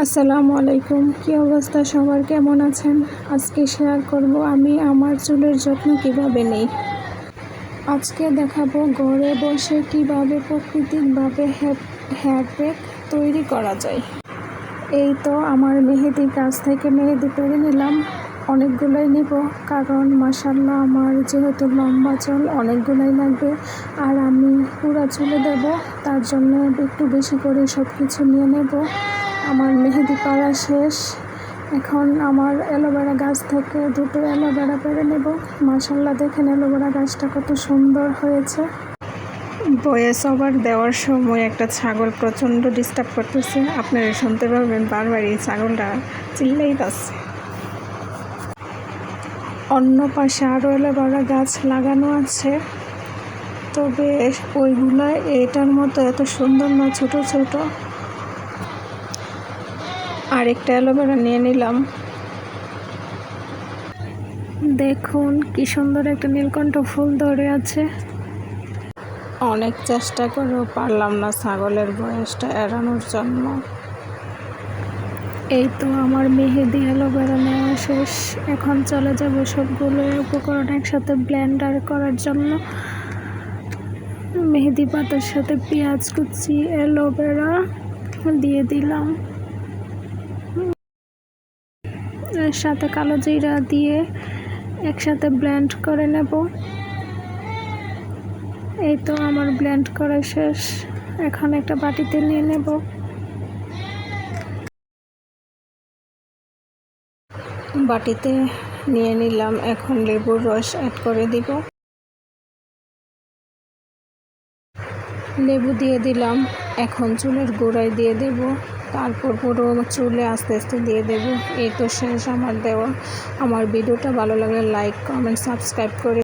আসসালামু আলাইকুম। কী অবস্থা সবার, কেমন আছেন? আজকে শেয়ার করব আমি আমার চুলের যত্ন কিভাবে নেই। আজকে দেখাবো ঘরে বসে কিভাবে প্রাকৃতিকভাবে হেয়ার প্যাক তৈরি করা যায়। এই তো আমার মেহেদি গাছ থেকে মেহেদি পেরে নিলাম, অনেকগুলোই নিব, কারণ মাশাআল্লাহ আমার যেহেতু লম্বা চুল অনেকগুলোই লাগবে, আর আমি পুরো চুলে দেব, তার জন্য একটু বেশি করে সব কিছু নিয়ে নেব। আমার মেহেদি পাড়া শেষ, এখন আমার অ্যালোভেরা গাছ থেকে দুটো অ্যালোভেরা পেরে নেব। মাশাআল্লাহ দেখেন অ্যালোভেরা গাছটা কত সুন্দর হয়েছে। ভয়েস ওভার দেওয়ার সময় একটা ছাগল প্রচণ্ড ডিস্টার্ব করতেছে, আপনারা শুনতে পাবেন বারবার এই ছাগলটা চিল্লাইতেছে। অন্য পাশে আরও অ্যালোভেরা গাছ লাগানো আছে, তবে ওইগুলো এটার মতো এত সুন্দর না, ছোট ছোট। আরেকটা অ্যালোভেরা নিয়ে নিলাম। দেখুন কি সুন্দর একটা নীলকণ্ঠ ফুল ধরে আছে। অনেক চেষ্টা করেও পারলাম না ছাগলের বয়সটা এড়ানোর জন্য। এই তো আমার মেহেদি অ্যালোভেরা নেওয়া শেষ, এখন চলে যাব সবগুলো উপকরণ একসাথে ব্লেন্ডার করার জন্য। মেহেদি পাতার সাথে পেঁয়াজ কুচি, অ্যালোভেরা দিয়ে দিলাম, এর সাথে কালো জিরা দিয়ে একসাথে ব্লেন্ড করে নেব। এই তো আমার ব্লেন্ড করা শেষ, এখন একটা বাটিতে নিয়ে নেব। বাটিতে নিয়ে নিলাম, এখন লেবুর রস অ্যাড করে দিব। লেবু দিয়ে দিলাম, এখন চুলের গোড়ায় দিয়ে দেব, তারপর পুরো চুলে আস্তে আস্তে দিয়ে দেব। এই তো শেষ আমার দেওয়া। আমার ভিডিওটা ভালো লাগলে লাইক, কমেন্ট, সাবস্ক্রাইব করে